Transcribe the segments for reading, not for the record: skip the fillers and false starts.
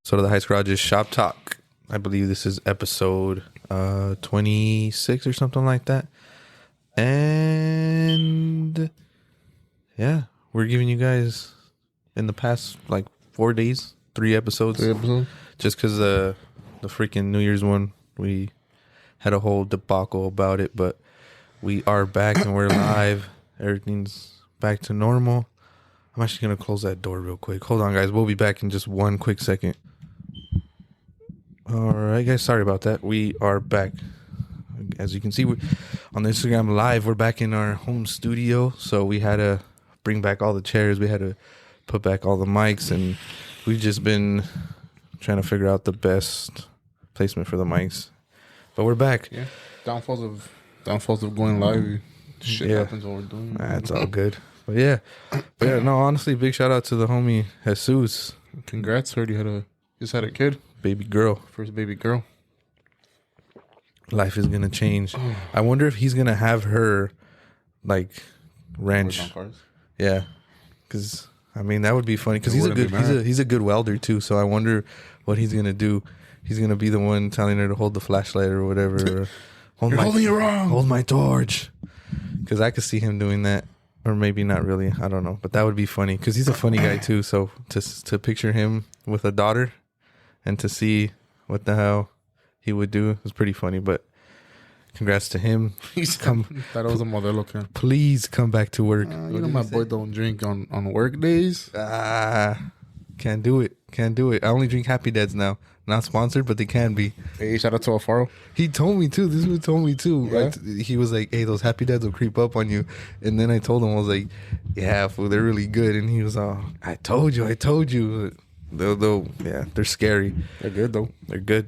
So to the Heights Garage's Shop Talk. I believe this is episode 26 or something like that. And yeah, we're giving you guys in the past like 4 days, 3 episodes. 3 episodes? Just because the freaking New Year's one, we had a whole debacle about it, but we are back and we're live. Everything's back to normal. I'm actually going to close that door real quick. Hold on, guys. We'll be back in just one quick second. All right, guys. Sorry about that. We are back. As you can see, on the Instagram Live, we're back in our home studio. So we had to bring back all the chairs. We had to put back all the mics. And we've just been trying to figure out the best placement for the mics. But we're back. Yeah. Downfalls of going live. Shit happens while we're doing it. It's all good. But yeah, no, honestly, big shout out to the homie Jesus. Congrats, heard you just had a kid. Baby girl. First baby girl. Life is gonna change. I wonder if he's gonna have her like wrench. Yeah, because I mean that would be funny. Because he's a good welder too. So I wonder what he's gonna do. He's gonna be the one telling her to hold the flashlight or whatever. Or You're holding it wrong. Hold my torch. Because I could see him doing that. Or maybe not really. I don't know. But that would be funny. Because he's a funny guy too. So to picture him with a daughter and to see what the hell he would do is pretty funny. But congrats to him. That was a modelo can. Please come back to work. My boy don't drink on work days. Can't do it. I only drink Happy Dads now. Not sponsored, but they can be. Hey, shout out to Alfaro. He told me too. This dude told me too. Yeah? He was like, "Hey, those Happy Dads will creep up on you." And then I told him, I was like, "Yeah, fool, they're really good." And he was all, "I told you." They're scary. They're good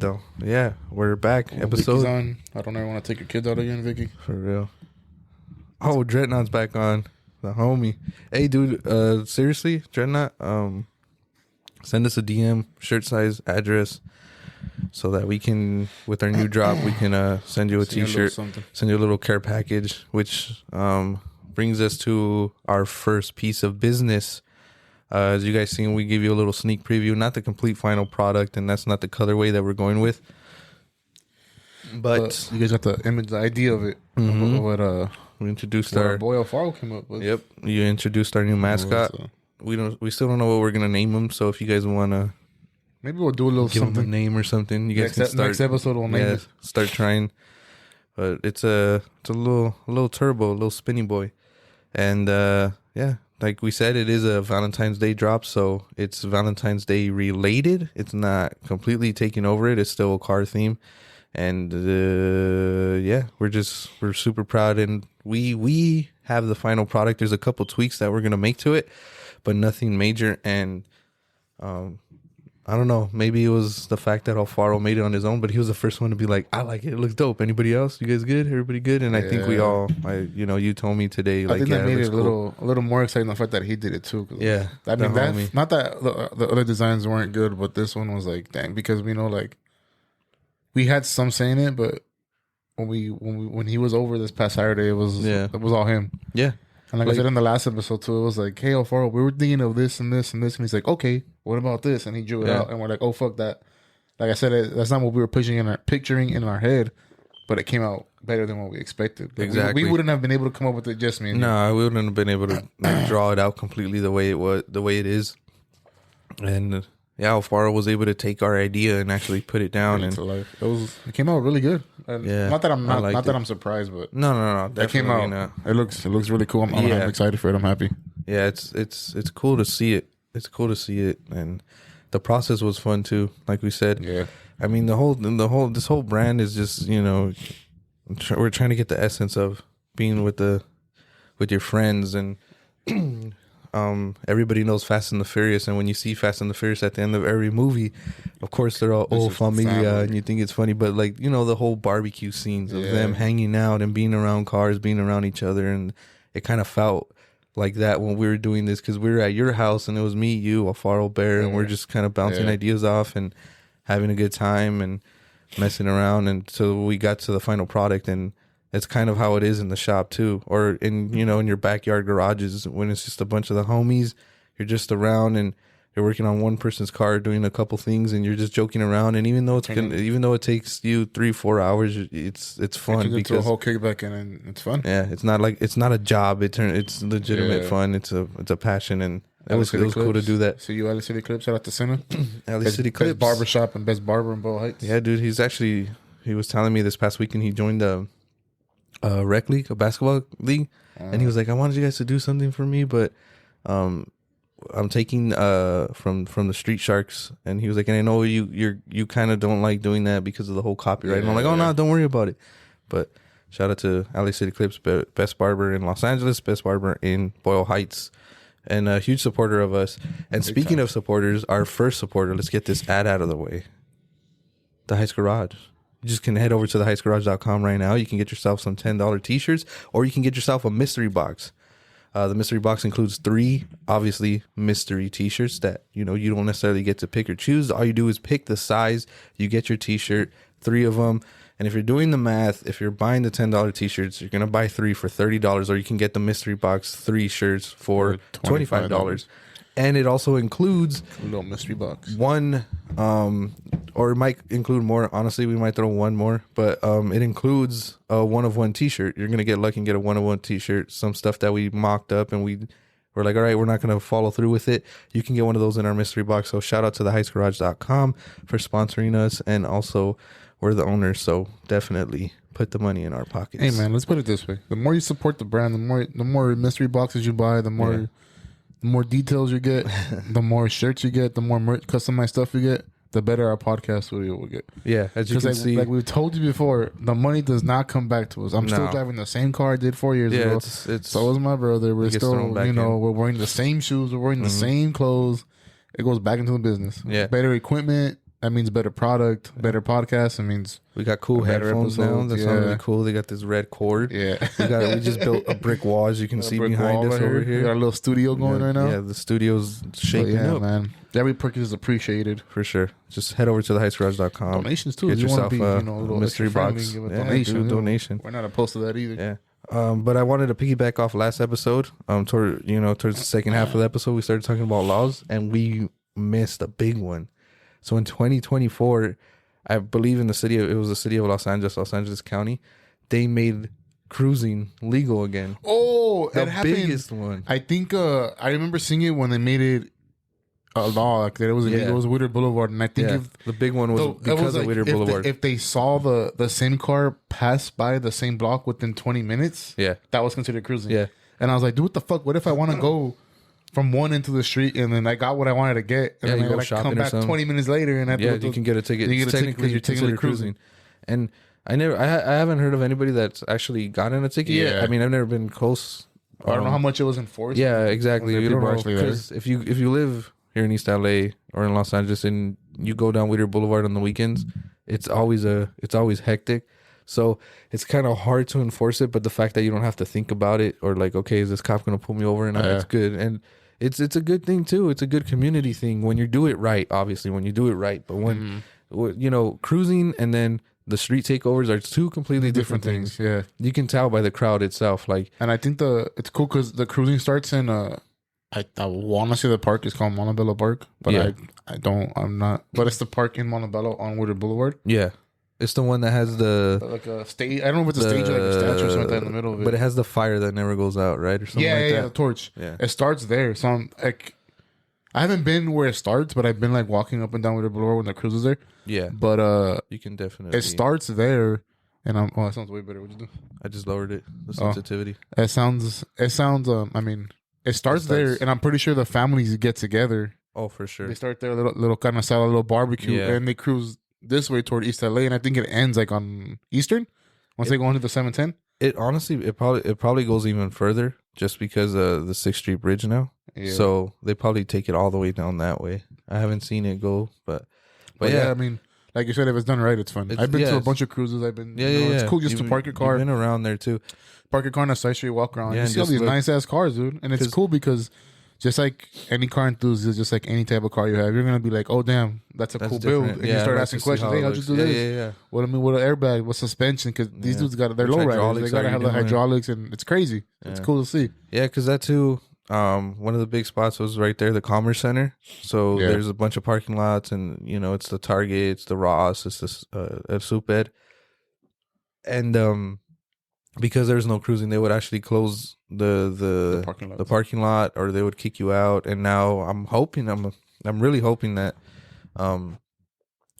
though. Yeah, we're back. Episode. Vicky's on. I don't ever want to take your kids out again, Vicky. For real. Oh, Dreadnought's back on. The homie. Hey, dude. Seriously, Dreadnought. Send us a DM, shirt size, address, so that we can, with our new drop, we can send you a t-shirt, send you a little care package, which brings us to our first piece of business. As you guys seen, we give you a little sneak preview, not the complete final product, and that's not the colorway that we're going with. But you guys got the idea of it. Mm-hmm. What we introduced our boy Alfaro came up with. Yep, you introduced our new mascot. We still don't know what we're gonna name him. So if you guys wanna, maybe we'll do a little give something. him a name or something. You guys can start. Next episode we'll name it. Start trying. But it's a little turbo, a little spinny boy, and like we said, it is a Valentine's Day drop, so it's Valentine's Day related. It's not completely taking over it. It's still a car theme, and we're super proud, and we have the final product. There's a couple tweaks that we're gonna make to it, but nothing major. And I don't know, maybe it was the fact that Alfaro made it on his own, but he was the first one to be like, I like it, it looks dope. Anybody else? You guys good? Everybody good? And I think we all, you told me today, like, I think that made it a little more exciting, the fact that he did it too. Yeah, I mean, that's not that the other designs weren't good, but this one was like, dang, because we know, like, we had some saying it, but when he was over this past Saturday, it was all him. Yeah. And like I said in the last episode too, it was like, hey, Alfaro, we were thinking of this and this and this. And he's like, okay, what about this? And he drew it out. And we're like, oh, fuck that. Like I said, that's not what we were picturing in our head, but it came out better than what we expected. Like, exactly. We wouldn't have been able to come up with it just me. No, we wouldn't have been able to draw it out completely the way it is. And Alfaro was able to take our idea and actually put it down, and it came out really good. And not that I'm surprised, but no, that came out. Not. It looks really cool. I'm excited for it. I'm happy. Yeah, it's cool to see it. It's cool to see it, and the process was fun too. Like we said, I mean this whole brand is just we're trying to get the essence of being with your friends and. Everybody knows Fast and the Furious, and when you see Fast and the Furious at the end of every movie, of course they're all familia, and you think it's funny, but like, the whole barbecue scenes of them hanging out and being around cars, being around each other, and it kind of felt like that when we were doing this, because we were at your house and it was me, you, Alfaro, Bear, and we're just kind of bouncing ideas off and having a good time and messing around, and so we got to the final product, and it's kind of how it is in the shop too, or in in your backyard garages when it's just a bunch of the homies. You're just around and you're working on one person's car doing a couple things, and you're just joking around. And even though even though it takes you 3-4 hours, it's fun because a whole kickback and it's fun. Yeah, it's not a job. It's legitimate fun. It's a passion, and it was cool to do that. So you LA City Clips, shout out to Senna. LA City Clips, best barbershop and best barber in Boyle Heights. Yeah, dude, he was telling me this past weekend he joined a rec league, a basketball league, and he was like, I wanted you guys to do something for me, but I'm taking from the Street Sharks, and he was like, and I know you kind of don't like doing that because of the whole copyright. And I'm like, oh no, don't worry about it. But shout out to LA City Clips, best barber in Los Angeles, best barber in Boyle Heights, and a huge supporter of us. And speaking of supporters, our first supporter, let's get this ad out of the way. The Heights Garage. You just can head over to theheightsgarage.com right now. You can get yourself some $10 t-shirts, or you can get yourself a mystery box. The mystery box includes 3, obviously, mystery t-shirts that, you don't necessarily get to pick or choose. All you do is pick the size. You get your t-shirt, 3 of them. And if you're doing the math, if you're buying the $10 t-shirts, you're going to buy 3 for $30, or you can get the mystery box 3 shirts for $25. And it also includes a little mystery box. One, or it might include more. Honestly, we might throw one more, but it includes a 1-of-1 t-shirt. You're going to get lucky and get a 1-of-1 t-shirt. Some stuff that we mocked up and we're like, all right, we're not going to follow through with it. You can get one of those in our mystery box. So shout out to theheightsgarage.com for sponsoring us. And also, we're the owners, so definitely put the money in our pockets. Hey, man, let's put it this way. The more you support the brand, the more mystery boxes you buy, the more details you get, the more shirts you get, the more customized stuff you get, the better our podcast will get. Yeah, as you can see. Like we've told you before, the money does not come back to us. I'm still driving the same car I did 4 years ago. So is my brother. We're still, we're wearing the same shoes. We're wearing the same clothes. It goes back into the business. Yeah. Better equipment. That means better product, better podcast. That means we got cool headphones now. That sound really cool. They got this red cord. Yeah, we just built a brick wall, as you can see behind us over here. We got a little studio going right now. Yeah, the studio's shaking up. Man. Every purchase is appreciated for sure. Just head over to theheightsgarage.com. Donations too. Get yourself a little mystery box. Give a donation. We're not opposed to that either. Yeah. But I wanted to piggyback off last episode. Towards the second half of the episode, we started talking about laws, and we missed a big one. So in 2024, I believe it was the city of Los Angeles County, they made cruising legal again. Oh, the biggest one. I think I remember seeing it when they made it a law, like that it was illegal. It was Whittier Boulevard, and I think the big one was because of Whittier Boulevard. If they saw the same car pass by the same block within 20 minutes, that was considered cruising. Yeah, and I was like, dude, what the fuck? What if I want to go from one end to the street, and then I got what I wanted to get, and then I gotta come back 20 minutes later, and you can get a ticket. Technically, you're considered cruising. And I haven't heard of anybody that's actually gotten a ticket yet. I mean, I've never been close. I don't know how much it was enforced. Yeah, exactly. You don't know, because if you live here in East LA or in Los Angeles and you go down Whittier Boulevard on the weekends, it's always hectic. So it's kind of hard to enforce it, but the fact that you don't have to think about it or like, okay, is this cop going to pull me over? And it's good. And it's a good thing too. It's a good community thing when you do it right, obviously, when you do it right. But when, cruising and then the street takeovers are 2 completely different things. Yeah. You can tell by the crowd itself. And I think it's cool because the cruising starts in, I want to say the park is called Montebello Park, but I'm not. But it's the park in Montebello on Whittier Boulevard. Yeah. It's the one that has like a stage. I don't know if it's a stage or like a statue or something like that in the middle of it. But it has the fire that never goes out, right? Or something like that. Yeah, the torch. Yeah. It starts there. So I'm like, I haven't been where it starts, but I've been like walking up and down with the Boulevard when the cruise is there. Yeah. But you can definitely. It starts there, and that sounds way better. What'd you do? I just lowered it. The sensitivity. It sounds. I mean, it starts there, and I'm pretty sure the families get together. Oh, for sure. They start there, little kind of style, a little barbecue, and they cruise this way toward East LA, and I think it ends like on Eastern once they go into the 710. It honestly, it probably goes even further just because of the 6th Street Bridge now. Yeah. So they probably take it all the way down that way. I haven't seen it go, but yeah, I mean, like you said, if it's done right, it's fun. I've been to a bunch of cruises. It's cool just to park your car. You've been around there too. Park your car on a side street, walk around. You see all these nice ass cars, dude, and it's cool because. Just like any car enthusiast, just like any type of car you have, you're gonna be like, "Oh, damn, that's a cool build," and you start asking questions. Hey, how'd you do this? Yeah. What an airbag? What suspension? Because these dudes they're low riders. They gotta have the hydraulics, and it's crazy. It's cool to see. Yeah, because that too. One of the big spots was right there, the Commerce Center. So there's a bunch of parking lots, and it's the Target, it's the Ross, it's the El Super, and because there's no cruising, they would actually close the parking lot, or they would kick you out. And now I'm really hoping that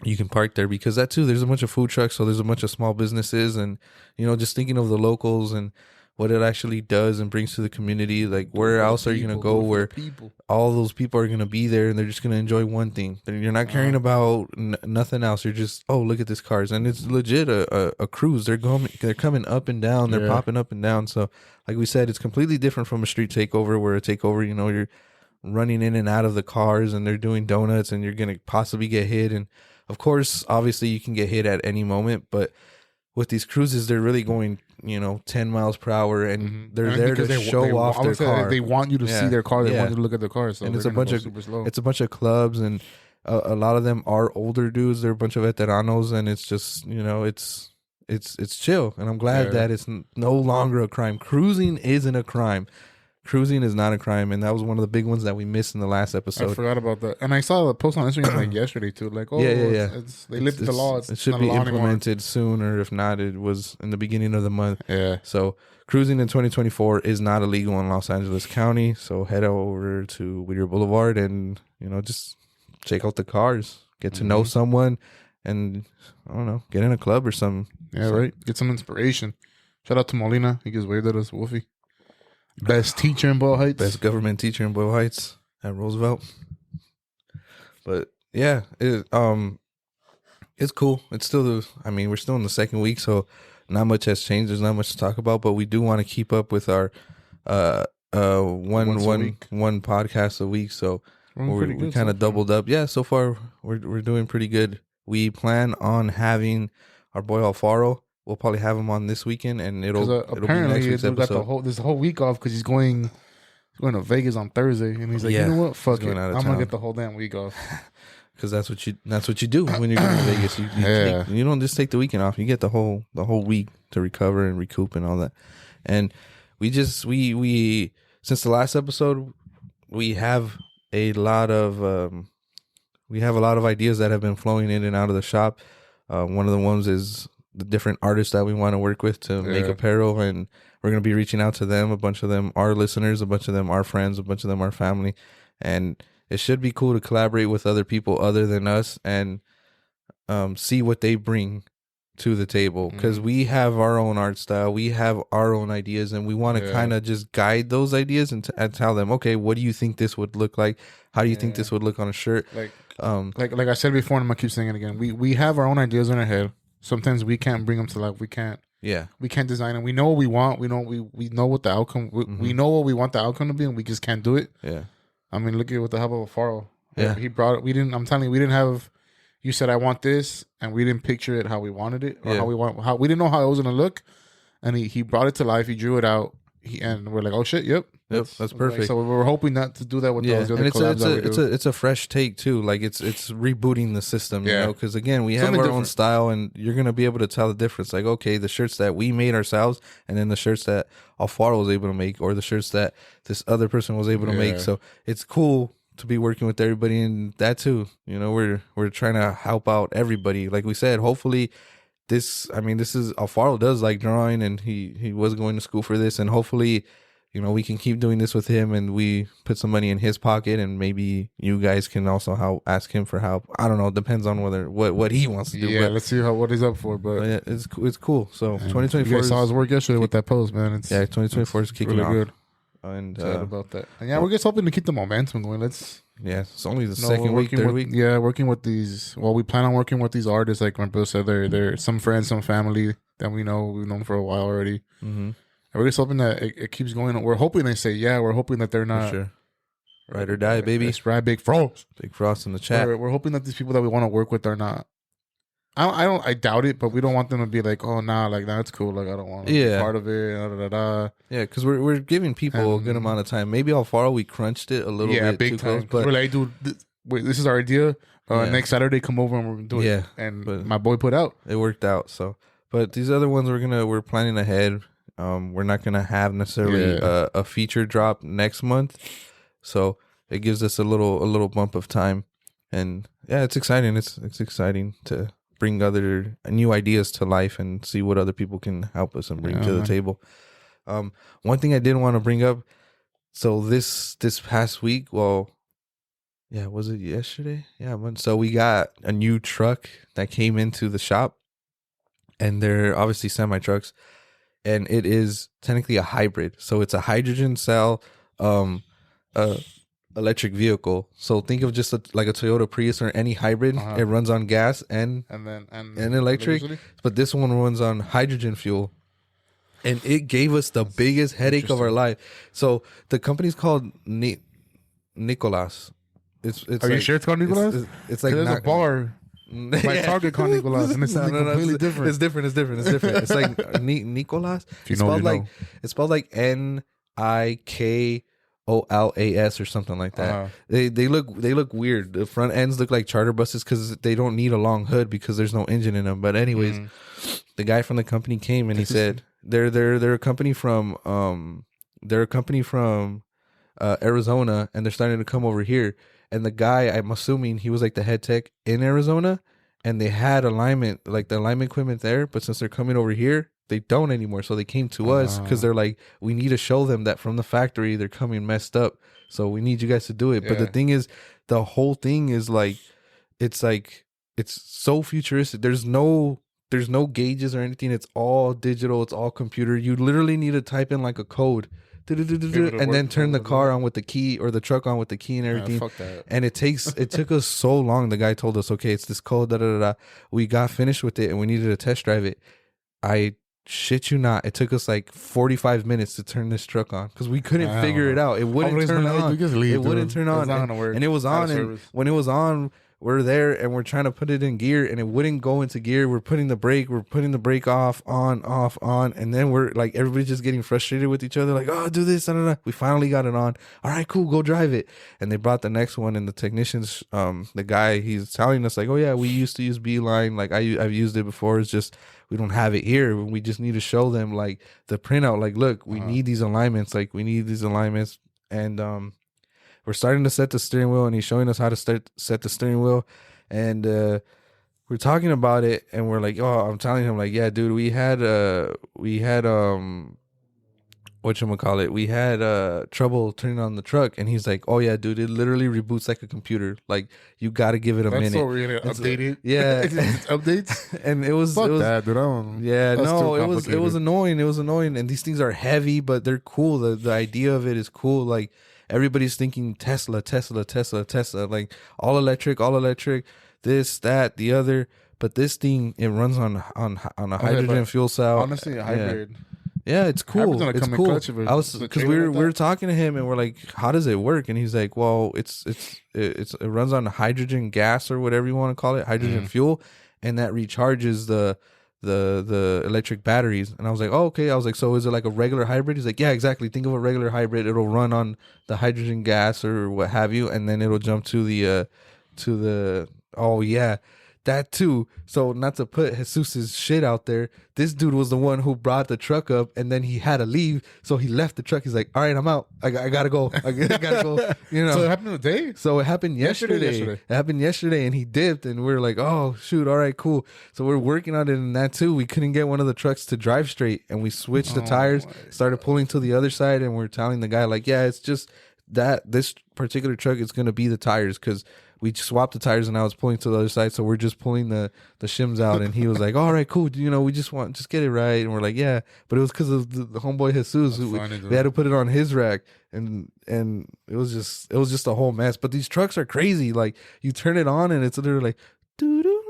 you can park there, because that too, there's a bunch of food trucks, so there's a bunch of small businesses, and just thinking of the locals and what it actually does and brings to the community. Like, where else are you going to go where all those people are going to be there and they're just going to enjoy one thing? You're not caring about nothing else. You're just, oh, look at this cars. And it's legit a cruise. They're coming up and down. They're popping up and down. So like we said, it's completely different from a street takeover, where a takeover, you're running in and out of the cars and they're doing donuts and you're going to possibly get hit. And of course, obviously you can get hit at any moment, but with these cruises, they're really going, 10 miles per hour, and they're there to show off their car. They want you to see their car. They want you to look at their car. So and it's a bunch of clubs, and a lot of them are older dudes. They're a bunch of veteranos, and it's just, it's chill. And I'm glad that it's no longer a crime. Cruising isn't a crime. Cruising is not a crime, and that was one of the big ones that we missed in the last episode. I forgot about that, and I saw a post on Instagram like yesterday too. Like, they lifted the law. It should be implemented soon, or if not, it was in the beginning of the month. Yeah. So cruising in 2024 is not illegal in Los Angeles County. So head over to Whittier Boulevard and just check out the cars, get to know someone, and I don't know, get in a club or something. Yeah, right. Get some inspiration. Shout out to Molina. He just waved at us, Wolfie. Best teacher in Boyle Heights. Best government teacher in Boyle Heights at Roosevelt. But yeah, it's cool. It's still we're still in the second week, so not much has changed. There's not much to talk about, but we do want to keep up with our one podcast a week. So we kind of doubled up. Yeah, so far we're doing pretty good. We plan on having our boy Alfaro. We'll probably have him on this weekend, and it'll be next week's episode. Got this whole week off because he's going to Vegas on Thursday, and he's like, you know what, fuck it, I'm gonna get the whole damn week off. Because that's what you do when you're going to Vegas. You don't just take the weekend off. You get the whole week to recover and recoup and all that. And we since the last episode, we have a lot of ideas that have been flowing in and out of the shop. One of the ones is the different artists that we want to work with to make apparel, and we're going to be reaching out to them. A bunch of them are listeners, a bunch of them are friends, a bunch of them are family, and it should be cool to collaborate with other people other than us and see what they bring to the table, because we have our own art style, we have our own ideas, and we want to kind of just guide those ideas and tell them, okay, what do you think this would look like? How do you think this would look on a shirt? Like I said before, and I'm gonna keep saying it again. We have our own ideas in our head. Sometimes we can't bring them to life. We can't design them. We know what we want. We know we know what the outcome. We know what we want the outcome to be, and we just can't do it. Yeah. I mean, look at what the hell of Faro. Yeah. He brought it. I'm telling you, we didn't have. You said I want this, and we didn't picture it how we wanted it, or how we didn't know how it was gonna look, and he brought it to life. He drew it out, and we're like, oh shit, yep. That's perfect. So we're hoping not to do that with those other collabs that we do. It's a fresh take too. Like it's rebooting the system, you know, because again, we have our own style, and you're gonna be able to tell the difference. Like, okay, the shirts that we made ourselves, and then the shirts that Alfaro was able to make, or the shirts that this other person was able to make. So it's cool to be working with everybody, and that too. You know, we're trying to help out everybody. Like we said, hopefully. This is Alfaro does like drawing, and he was going to school for this, and hopefully, we can keep doing this with him, and we put some money in his pocket, and maybe you guys can also ask him for help. I don't know. It depends on what he wants to do. Yeah, let's see what he's up for. But yeah, it's cool. So 2024. You guys saw his work yesterday with that post, man. 2024 is kicking really off. Good. And about that. And we're just hoping to keep the momentum going. It's only the second week, third week. Yeah, working with these. Well, we plan on working with these artists. Like my brother said, they're some friends, some family that we know. We've known for a while already. Mm-hmm. And we're just hoping that it keeps going. We're hoping they say, We're hoping that they're not. For sure. Ride or die, baby. That's right, Big Frost. Big Frost in the chat. We're hoping that these people that we want to work with are not. I doubt it, but we don't want them to be like, oh, it's cool. Like, I don't want to be part of it. Yeah, because we're giving people a good amount of time. Maybe Alfaro, we crunched it a little bit big too time. close. But we're like, dude, this is our idea. Next Saturday, come over and we're going to do it. Yeah. And my boy put out. It worked out. So, but these other ones, we're planning ahead. We're not gonna have necessarily a feature drop next month, so it gives us a little bump of time, and yeah, it's exciting. It's exciting to bring other new ideas to life and see what other people can help us and bring to the table. One thing I didn't want to bring up. So this past week, well, yeah, was it yesterday? Yeah, so we got a new truck that came into the shop, and they're obviously semi trucks, and it is technically a hybrid. So it's a hydrogen cell, electric vehicle. So think of just like a Toyota Prius or any hybrid. It runs on gas and electric, but this one runs on hydrogen fuel. And it gave us the biggest headache of our life. So the company's called Nikolas. Are you sure it's called Nikolas? It's like there's a bar by Target called Nikolas, and it's completely different. It's different. It's like Nikolas. It's spelled like Nikolas or something like that. They look weird. The front ends look like charter buses because they don't need a long hood because there's no engine in them. But anyways, the guy from the company came and he said they're a company from Arizona, and they're starting to come over here. And the guy, I'm assuming he was like the head tech in Arizona, and they had alignment, like the alignment equipment there. But since they're coming over here, they don't anymore. So they came to us because they're like, we need to show them that from the factory they're coming messed up. So we need you guys to do it. Yeah. But the thing is, the whole thing is it's so futuristic. There's no gauges or anything. It's all digital. It's all computer. You literally need to type in like a code. And then turn the car on with the key, or the truck on with the key and everything. Fuck that. And it took us so long. The guy told us, okay, it's this code, We got finished with it and we needed to test drive it. I shit you not, it took us like 45 minutes to turn this truck on because we couldn't figure it out. It wouldn't turn on. It wouldn't turn on. And it was on. And when it was on, we're there and we're trying to put it in gear and it wouldn't go into gear. We're putting the brake off, on, and then we're like, everybody's just getting frustrated with each other, like, oh, do this, We finally got it on. All right, cool, go drive it. And they brought the next one, and the technicians, the guy, he's telling us like, oh yeah, we used to use Beeline, like I've used it before. It's just we don't have it here. We just need to show them like the printout, like, look, we need these alignments, and we're starting to set the steering wheel, and he's showing us how to set the steering wheel. And we're talking about it, and we're like, oh, I'm telling him, like, yeah, dude, we had whatchamacallit, we had trouble turning on the truck. And he's like, oh yeah, dude, it literally reboots like a computer. Like, you got to give it a minute. That's so really updated. Yeah. It's updates. And it was that, dude. It was annoying. And these things are heavy, but they're cool. The idea of it is cool. Like, everybody's thinking Tesla, like all electric, this, that, the other. But this thing, it runs on a hydrogen fuel cell. Honestly, a hybrid. Yeah, it's cool. It's cool. Because we were talking to him and we're like, how does it work? And he's like, well, it runs on hydrogen gas or whatever you want to call it, hydrogen fuel, and that recharges the electric batteries. And I was like, oh, okay. I was like, so is it like a regular hybrid? He's like, yeah, exactly. Think of a regular hybrid. It'll run on the hydrogen gas or what have you, and then it'll jump to the oh yeah, that too. So not to put Jesus's shit out there, this dude was the one who brought the truck up, and then he had to leave, so he left the truck. He's like, all right, I'm out. I gotta go. I gotta go. You know. So it happened today. So it happened yesterday. It happened yesterday, and he dipped, and we are like, oh shoot, all right, cool. So we're working on it, and that too. We couldn't get one of the trucks to drive straight, and we switched the tires, started pulling to the other side, and we're telling the guy like, yeah, it's just that this particular truck is gonna be the tires because we swapped the tires and I was pulling to the other side, so we're just pulling the shims out. And he was like, all right, cool, you know, we just get it right. And we're like, yeah, but it was because of the homeboy Jesus. We had to put it on his rack, and it was just a whole mess. But these trucks are crazy. Like, you turn it on and it's literally like doo doo,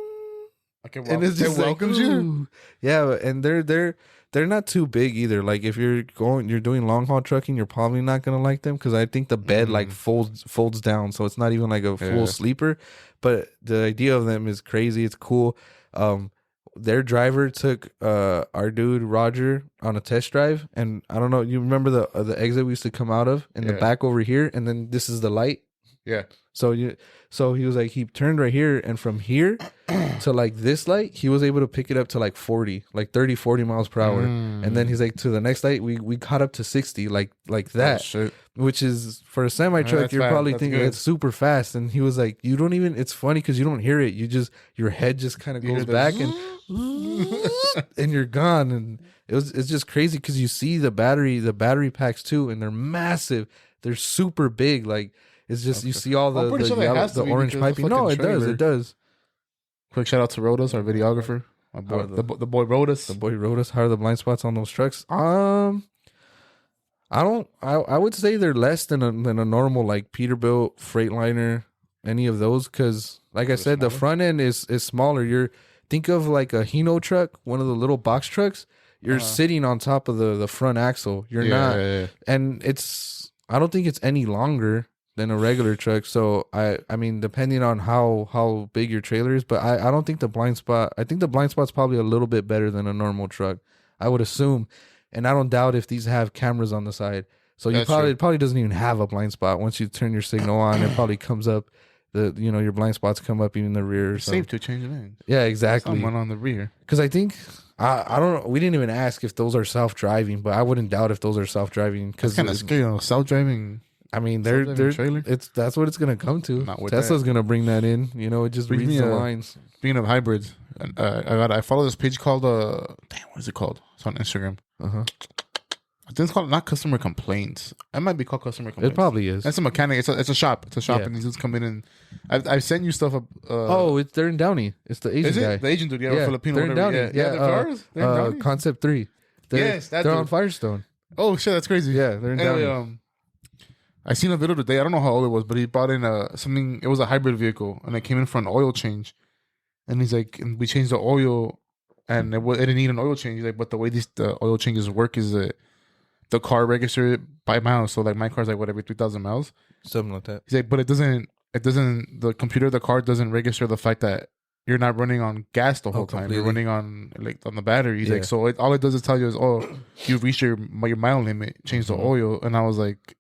and it's just welcomes you. Yeah, and they're not too big either. Like, if you're doing long haul trucking, you're probably not gonna like them because I think the bed like folds down, so it's not even like a full sleeper. But the idea of them is crazy. It's cool. Their driver took our dude Roger on a test drive, and I don't know. You remember the exit we used to come out of in the back over here, and then this is the light. Yeah. So he was like, he turned right here, and from here to like this light, he was able to pick it up to like 40, like 30, 40 miles per hour. And then he's like, to the next light, we caught up to 60, like that. Oh, shit. Which is, for a semi truck, you're probably thinking it's super fast. And he was like, you don't even, it's funny because you don't hear it. You just, your head just kind of goes back and and you're gone. And it's just crazy because you see the battery packs too, and they're massive. They're super big. Like, it's just, you see all the orange piping. No, it does. Quick shout out to Rodas, our videographer. My boy, the boy Rodas. The boy Rodas. How are the blind spots on those trucks? I would say they're less than a normal like Peterbilt, Freightliner, any of those, because like I said, the front end is smaller. Think of like a Hino truck, one of the little box trucks. You're sitting on top of the front axle. You're not, and I don't think it's any longer than a regular truck. So I mean, depending on how big your trailer is, but I don't think the blind spot. I think the blind spot's probably a little bit better than a normal truck, I would assume. And I don't doubt if these have cameras on the side. So it probably doesn't even have a blind spot. Once you turn your signal on, it probably comes up. Your blind spots come up even in the rear. It's safe to change lanes. Yeah, exactly. Someone on the rear. Because I think I don't know. We didn't even ask if those are self-driving, but I wouldn't doubt if those are self-driving. Because kind of scary. Self-driving. I mean, that's what it's gonna come to. Tesla's gonna bring that in. It just reads the lines. Speaking of hybrids, I follow this page called what is it called? It's on Instagram. I think it's called not customer complaints. It might be called customer complaints. It probably is. It's a mechanic. It's a shop. It's a shop, and these dudes come in and I've sent you stuff. They're in Downey. It's the Asian guy. The Asian dude, Filipino. They're in Downey. Yeah, the cars. They're in Downey? Concept 3. They're on Firestone. Oh shit, that's crazy. Yeah, they're in Downey. I seen a video today. I don't know how old it was, but he bought in something. It was a hybrid vehicle, and it came in for an oil change. And he's like, and we changed the oil, and it didn't need an oil change. He's like, but the way the oil changes work is that the car registers it by miles. So like my car's like every 3,000 miles, something like that. He's like, but it doesn't. The computer of the car doesn't register the fact that you're not running on gas the whole time. Completely. You're running on the battery. He's like, so all it does is tell you is, you've reached your mile limit. Change the oil. And I was like,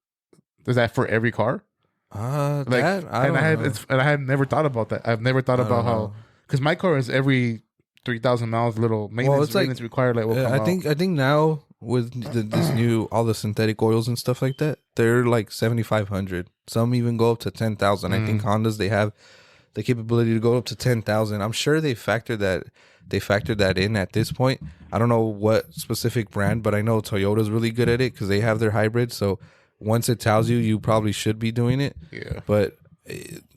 is that for every car? I have never thought about that. I've never thought about how, because my car is every 3,000 miles, little maintenance required. I think now with this new all the synthetic oils and stuff like that, they're like 7,500. Some even go up to 10,000. I think Hondas, they have the capability to go up to 10,000. I'm sure they factored that in at this point. I don't know what specific brand, but I know Toyota's really good at it because they have their hybrids. So once it tells you probably should be doing it. Yeah. But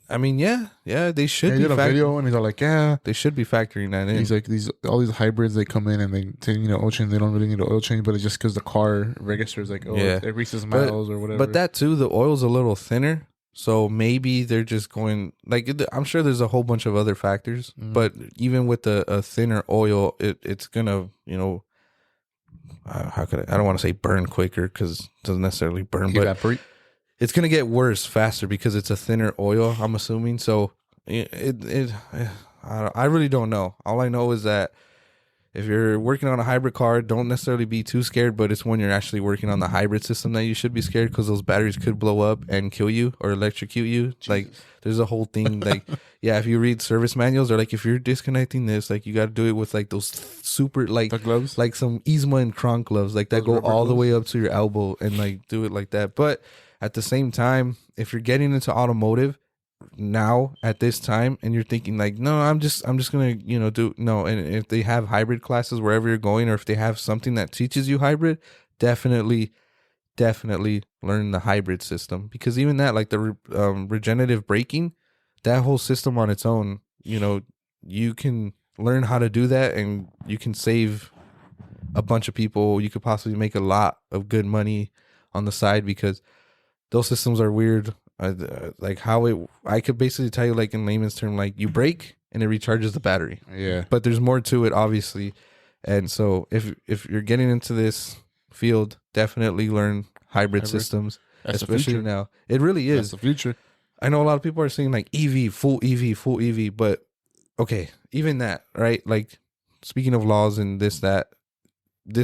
I mean, they should. He did a video and he's all like, they should be factoring that in. He's like, all these hybrids, they come in and they take oil change. They don't really need an oil change, but it's just because the car registers like, it reaches miles or whatever. But that too, the oil's a little thinner, so maybe they're just going like. I'm sure there's a whole bunch of other factors, but even with a thinner oil, it's gonna how could I don't want to say burn quicker because it doesn't necessarily burn, evaporate. But it's gonna get worse faster because it's a thinner oil. I'm assuming. So I really don't know. All I know is that if you're working on a hybrid car, don't necessarily be too scared. But it's when you're actually working on the hybrid system that you should be scared because those batteries could blow up and kill you or electrocute you. Jesus. Like there's a whole thing. Like if you read service manuals, they're like if you're disconnecting this, like you got to do it with like those super like the gloves, like some Yzma and Kronk gloves, like that go all the way up to your elbow and like do it like that. But at the same time, if you're getting into automotive now at this time and you're thinking like, no, I'm just gonna do no, and if they have hybrid classes wherever you're going, or if they have something that teaches you hybrid, definitely learn the hybrid system, because even that, like the regenerative braking, that whole system on its own, you can learn how to do that and you can save a bunch of people. You could possibly make a lot of good money on the side because those systems are weird. Like how I could basically tell you, like in layman's term, like you brake and it recharges the battery. Yeah. But there's more to it, obviously. And so if you're getting into this field, definitely learn hybrid systems, especially now. It really is. That's the future. I know a lot of people are saying like EV, full EV, but okay, even that, right? Like speaking of laws and this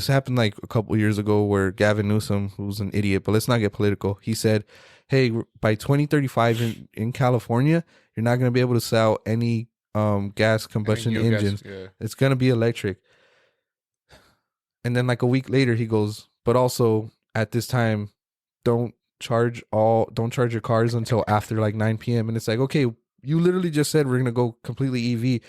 happened like a couple years ago where Gavin Newsom, who's an idiot, but let's not get political. He said, hey, by 2035 in California, you're not going to be able to sell any gas combustion engines. It's gonna be electric. And then like a week later, he goes, but also at this time, don't charge your cars until after like 9 p.m. And it's like, okay, you literally just said we're gonna go completely EV,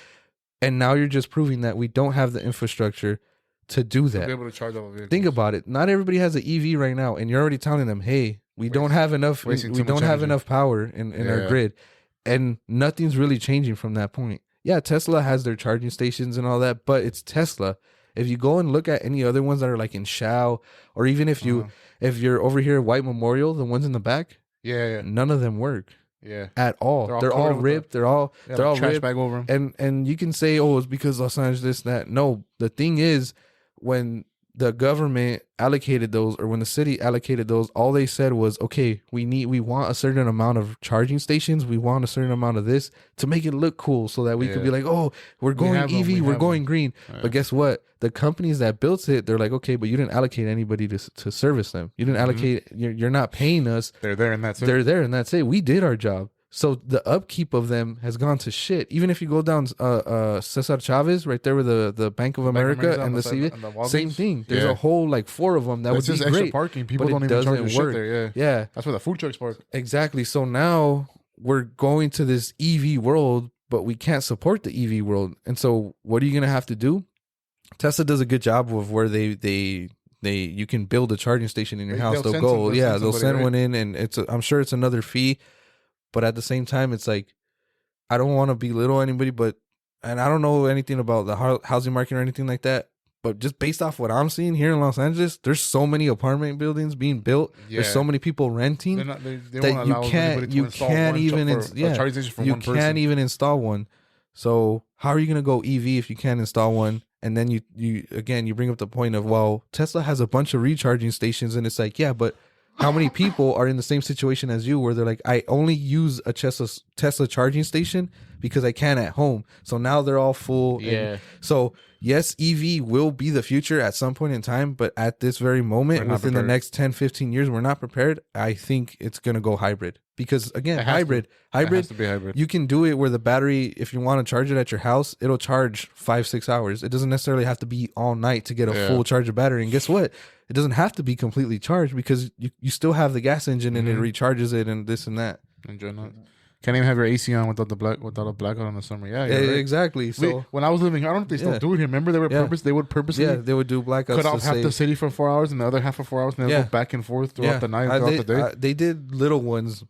and now you're just proving that we don't have the infrastructure to do that. To be able to charge all vehicles. Think about it. Not everybody has an EV right now, and you're already telling them, hey, we don't have enough power in our grid, and nothing's really changing from that point. Yeah, Tesla has their charging stations and all that, but it's Tesla. If you go and look at any other ones that are like in Shao, or even if you're over here at White Memorial, the ones in the back, none of them work. At all. They're all ripped. They're all trash ripped. Bag over them. And you can say, oh, it's because Los Angeles this, that. No, the thing is, when the government allocated those, or when the city allocated those, all they said was, okay, we want a certain amount of charging stations, we want a certain amount of this to make it look cool, so that we could be like, oh, we're going EV, we're going green. But guess what? The companies that built it, they're like, okay, but you didn't allocate anybody to service them. You didn't allocate. You're not paying us. They're there and that's it. They're there and that's it. We did our job. So the upkeep of them has gone to shit. Even if you go down Cesar Chavez, right there with the Bank of America and the CV, same thing. There's a whole like 4 of them that would be just great. Extra parking. People don't even charge their shit there. Yeah, that's where the food trucks park. Exactly. So now we're going to this EV world, but we can't support the EV world. And so what are you gonna have to do? Tesla does a good job of where you can build a charging station in your house. They'll send one in, and I'm sure it's another fee. But at the same time, it's like, I don't want to belittle anybody, and I don't know anything about the housing market or anything like that. But just based off what I'm seeing here in Los Angeles, there's so many apartment buildings being built. There's so many people renting that you can't even install one. So how are you going to go EV if you can't install one? And then you bring up the point of, well, Tesla has a bunch of recharging stations, and it's like, yeah, but how many people are in the same situation as you where they're like, I only use a Tesla charging station because I can at home. So now they're all full. Yeah. So yes, EV will be the future at some point in time, but at this very moment, within the next 10, 15 years, we're not prepared. I think it's going to go hybrid. Because again, hybrid, has to be hybrid. You can do it where the battery, if you want to charge it at your house, it'll charge 5-6 hours. It doesn't necessarily have to be all night to get a full charge of battery. And guess what? It doesn't have to be completely charged because you still have the gas engine and it recharges it and this and that. Enjoy that. Can't even have your AC on without a blackout in the summer. Yeah, right. Exactly. So when I was living here, I don't know if they still do it here. Remember, they would purposely they would do blackouts. Cut off half the city for 4 hours and the other half for 4 hours, and then go back and forth throughout the night, throughout the day. They did little ones,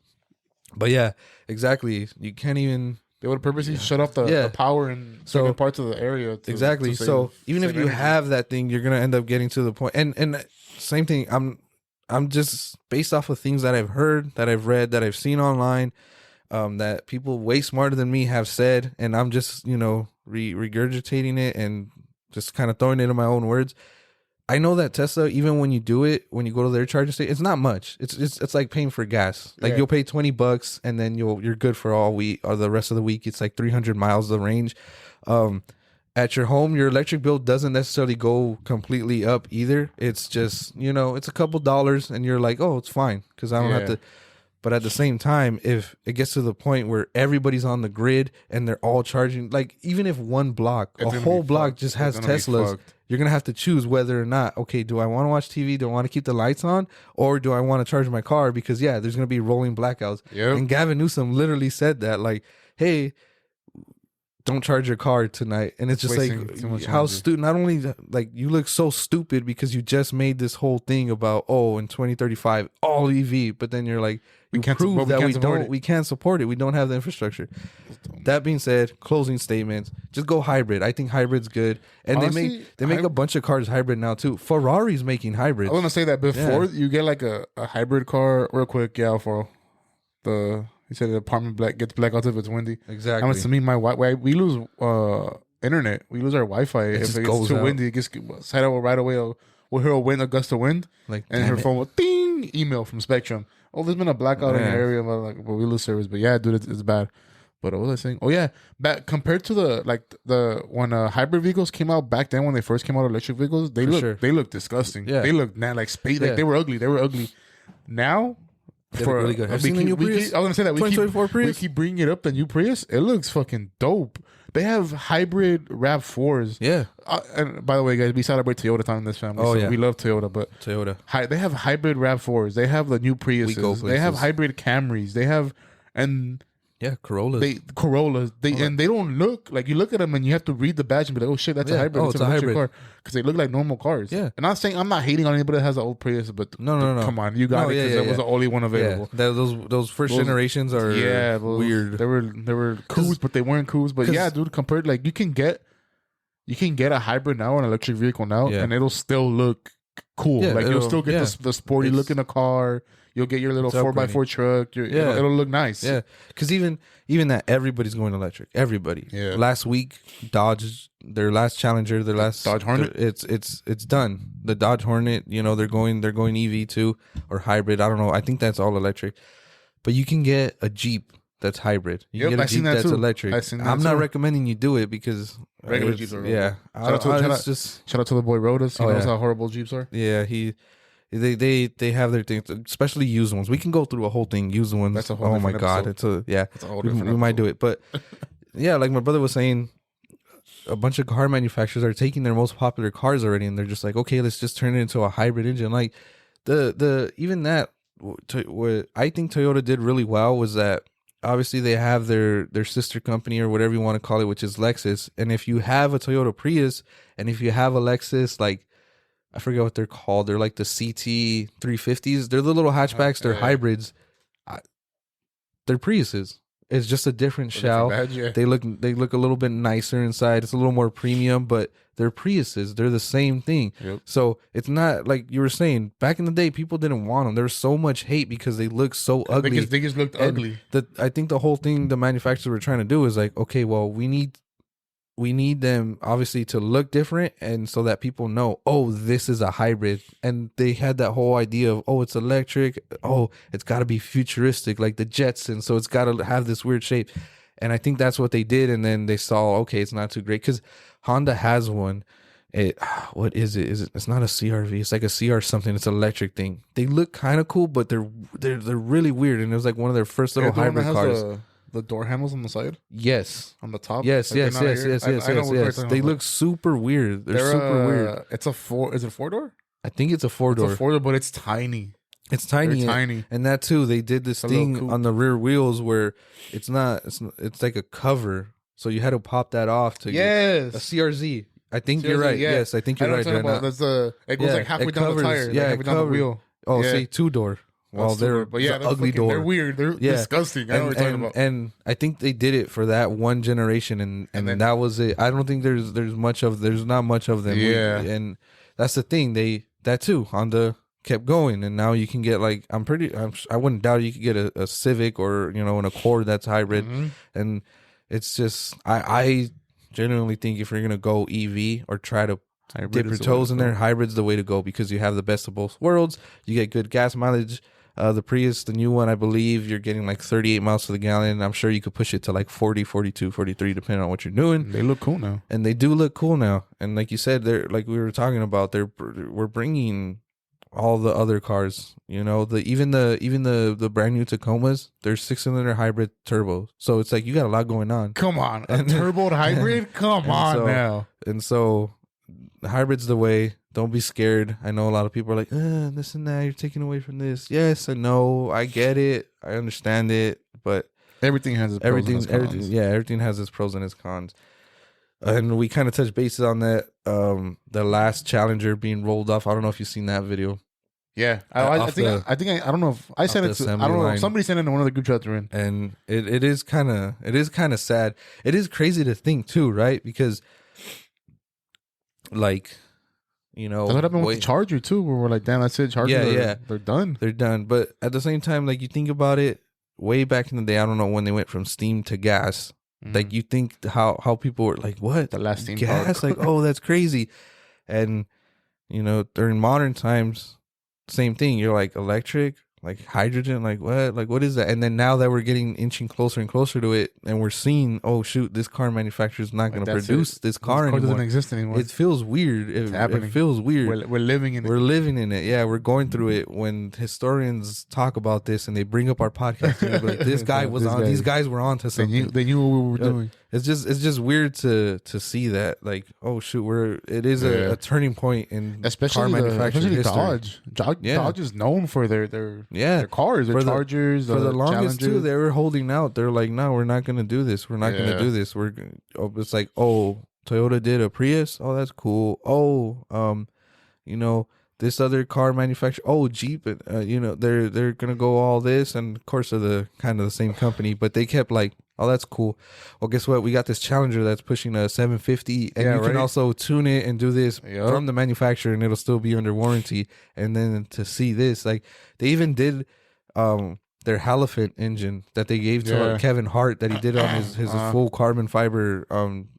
but yeah, exactly. You can't even. They would purposely shut off the power in certain parts of the area. Exactly. So even if you have that thing, you're gonna end up getting to the point. And same thing. I'm just based off of things that I've heard, that I've read, that I've seen online. That people way smarter than me have said, and I'm just, regurgitating it and just kind of throwing it in my own words. I know that Tesla, even when you do it, when you go to their charging station, it's not much. It's like paying for gas. Like you'll pay $20 and then you're good for all week or the rest of the week. It's like 300 miles the range. At your home, your electric bill doesn't necessarily go completely up either. It's just, it's a couple dollars and you're like, oh, it's fine because I don't have to. But at the same time, if it gets to the point where everybody's on the grid and they're all charging, like even if one block, a whole block just has Teslas, you're going to have to choose whether or not, okay, do I want to watch TV? Do I want to keep the lights on? Or do I want to charge my car? Because there's going to be rolling blackouts. Yep. And Gavin Newsom literally said that, like, hey, don't charge your car tonight. And it's just like, how stupid. Not only like you look so stupid because you just made this whole thing about, in 2035 all EV, but then you're like, we can't support it. We don't have the infrastructure. That being said, closing statements, just go hybrid. I think hybrid's good. And honestly, they make a bunch of cars hybrid now too. Ferrari's making hybrids. I want to say that before you get like a hybrid car real quick, for he said the apartment gets blackouts if it's windy. Exactly. To me, my we lose internet. We lose our Wi-Fi if it gets too windy. It gets side out right away. We'll hear a gust of wind, and her phone will ding. Email from Spectrum. Oh, there's been a blackout in the area. But we lose service. But yeah, dude, it's bad. But what was I saying? Oh yeah, compared to the when hybrid vehicles came out back then, when they first came out, electric vehicles, they look disgusting. Yeah, they looked like space. Like they were ugly. Now They look really good. Have you seen the new Prius? I was gonna say that 2024 Prius. We keep bringing it up. The new Prius, it looks fucking dope. They have hybrid Rav4s. Yeah. And by the way, guys, we celebrate Toyota time in this family. Oh, so yeah. We love Toyota, but Toyota. They have hybrid Rav4s. They have the new Priuses. They have hybrid Camrys. They have Corollas. And they don't look like, you look at them and you have to read the badge and be like, oh shit, that's a hybrid. It's an electric car, because they look like normal cars. Yeah. And I'm not hating on anybody that has an old Prius, but no. Come on, you got it because that was the only one available. Yeah. Those first generations are weird. They were coos, but they weren't coos. But yeah, dude, compared, like, you can get a hybrid now, an electric vehicle now, and it'll still look cool. Yeah, like, you'll still get the sporty look in the car. You'll get your little 4x4 truck. It'll look nice. Yeah, because even that, everybody's going electric. Everybody. Yeah. Last week, Dodge, their last Challenger, their last Dodge Hornet. It's done. The Dodge Hornet. They're going EV too, or hybrid. I don't know. I think that's all electric. But you can get a Jeep that's hybrid. You can get a Jeep that's electric. I'm not recommending you do it because regular Jeeps are shout out to the boy Rodas. He knows how horrible Jeeps are. Yeah, They have their things, especially used ones. We can go through a whole thing, used ones. That's a whole oh my god, episode. we might do it, but yeah, like my brother was saying, a bunch of car manufacturers are taking their most popular cars already, and they're just like, okay, let's just turn it into a hybrid engine. Like even that, what I think Toyota did really well was that obviously they have their sister company or whatever you want to call it, which is Lexus, and if you have a Toyota Prius and if you have a Lexus, like, I forget what they're called. They're like the CT 350s. They're the little hatchbacks. They're hybrids. They're Priuses. It's just a different shell. They look a little bit nicer inside. It's a little more premium, but they're Priuses. They're the same thing. Yep. So it's not like you were saying. Back in the day, people didn't want them. There was so much hate because they look so ugly. They just looked ugly. I think the whole thing the manufacturers were trying to do is like, okay, well, we need them obviously to look different, and so that people know, oh, this is a hybrid. And they had that whole idea of, oh, it's electric, oh, it's got to be futuristic like the Jetsons, so it's got to have this weird shape. And I think that's what they did, and then they saw, okay, it's not too great, because Honda has one. What is it? It's not a CRV, it's like a CR something. It's an electric thing. They look kind of cool, but they're really weird, and it was like one of their first little hybrid cars. The door handles on the side? Yes. On the top? Yes. They look super weird. They're super weird. It's a four. Is it a 4-door? I think it's a 4-door. It's a 4-door, but it's tiny. It's tiny. Tiny. And that too, they did this thing on the rear wheels where it's like a cover. So you had to pop that off to get a CRZ. I think you're right. Yeah. Yes, I think you're right. It goes like halfway down the tire. Yeah, halfway down the wheel. Oh, see, 2-door. Well, they're ugly door. They're weird. They're disgusting. I know what you're talking about. And I think they did it for that one generation, and then that was it. I don't think there's not much of them. Yeah, and that's the thing. That too, Honda kept going, and now you can get like I wouldn't doubt you could get a Civic or an Accord that's hybrid, and it's just I genuinely think if you're gonna go EV or try to dip your toes in there, hybrid's the way to go, because you have the best of both worlds. You get good gas mileage. The Prius, the new one, I believe you're getting like 38 miles to the gallon. I'm sure you could push it to like 40, 42, 43, depending on what you're doing. They look cool now. And they do look cool now. And like you said, they're like we were talking about, we're bringing all the other cars, even the brand new Tacomas, they're 6-cylinder hybrid turbo. So it's like you got a lot going on. Come on. A turbo hybrid? Come on now. And so hybrid's the way. Don't be scared. I know a lot of people are like, this and that, you're taking away from this. Yes, I know. I get it. I understand it. But everything has its pros and its cons. Everything has its pros and its cons. And we kind of touched bases on that. The last Challenger being rolled off. I don't know if you've seen that video. Yeah, I don't know if I sent it to. I don't know. Somebody sent it to one of the group chats we're in. And it is kind of sad. It is crazy to think too, right? Because like, that's what happened with the Charger too, where we're like, damn, that's it. Charger, they're done. But at the same time, like, you think about it, way back in the day, I don't know when they went from steam to gas. Like, you think how people were like, what? The last steam gas? Like, oh, that's crazy. And during modern times, same thing. You're like, electric? like hydrogen, like what is that? And then now that we're getting inching closer and closer to it, and we're seeing, oh shoot, this car manufacturer is not going to produce this car anymore. Doesn't exist anymore. It feels weird. It feels weird. We're living in it. We're living in it. Yeah, we're going through it. When historians talk about this and they bring up our podcast, and like, this guy was on. These guys were on to something. They knew what we were doing. It's just weird to see that, like, oh shoot, it is a turning point in car manufacturing history. Dodge is known for their cars, their Chargers, for the longest Challengers. too. They were holding out. They're like, no, we're not going to do this. We're not going to do this. It's like, oh, Toyota did a Prius. Oh, that's cool. Oh, this other car manufacturer. Oh, Jeep. They're going to go all this, and of course they're the kind of the same company, but they kept like, oh, that's cool. Well, guess what? We got this Challenger that's pushing a 750, and you can also tune it and do this from the manufacturer, and it'll still be under warranty. And then to see this, like, they even did their Hellcat engine that they gave to Kevin Hart that he did on his full carbon fiber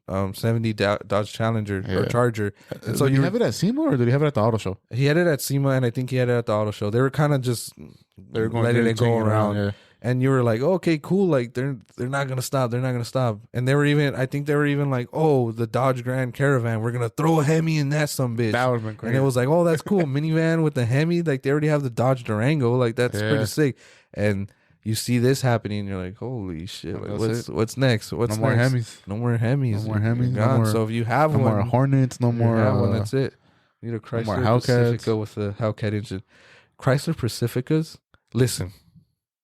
70 Dodge Challenger or Charger. And so, did you have it at SEMA or did he have it at the auto show? He had it at SEMA, and I think he had it at the auto show. They were kind of just letting it go around. Yeah. And you were like, oh, okay, cool. Like, they're not going to stop. They're not going to stop. And I think they were even like, oh, the Dodge Grand Caravan, we're going to throw a Hemi in that bitch. That would have been great. And it was like, oh, that's cool. Minivan with the Hemi. Like, they already have the Dodge Durango. Like, that's pretty sick. And you see this happening, and you're like, holy shit. Like, what's next? What's no next? More Hemis. No more Hemis. No more Hemis. No more, so if you have one. No more Hornets. No more. One, that's it. You need a Chrysler Pacifica with the Hellcat engine. Chrysler Pacificas, listen.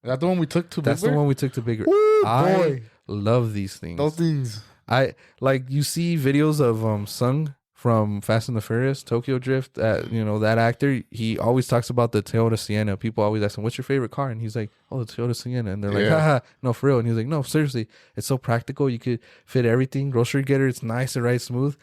Is that the one we took to Big Bear? That's the one we took to Big Bear. Woo, I love these things. Those things. I like, you see videos of Sung from Fast and the Furious, Tokyo Drift. That actor, he always talks about the Toyota Sienna. People always ask him, what's your favorite car? And he's like, oh, the Toyota Sienna. And they're like, haha, no, for real. And he's like, no, seriously, it's so practical. You could fit everything. Grocery getter, it's nice and right smooth.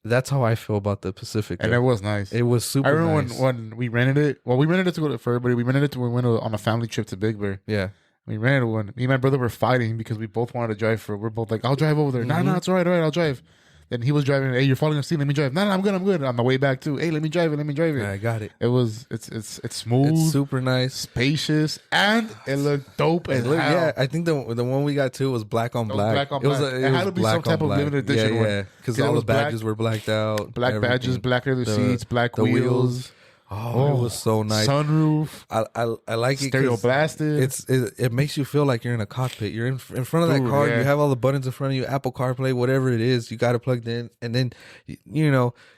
That's how I feel about the Pacific. And it was nice. It was super nice. I remember when we rented it. Well, we rented it to go for everybody. We rented it to when we went on a family trip to Big Bear. Yeah. We rented one. Me and my brother were fighting because we both wanted to drive we're both like, I'll drive over there. Mm-hmm. No, it's all right, I'll drive. Then he was driving. Hey, you're falling asleep. Let me drive. No, I'm good. On the way back too. Hey, let me drive it. Yeah, I got it. It's smooth. It's super nice, spacious, and it looked dope as hell. Yeah, I think the one we got too was black on black. Black on black. It had to be some type of limited edition one. Yeah, because all the badges were blacked out. Black badges, black leather seats, black wheels. Oh, it was so nice. Sunroof. I like it. Stereo blasted. It makes you feel like you're in a cockpit. You're in front of that car. Yeah. You have all the buttons in front of you. Apple CarPlay, whatever it is, you got it plugged in. And then,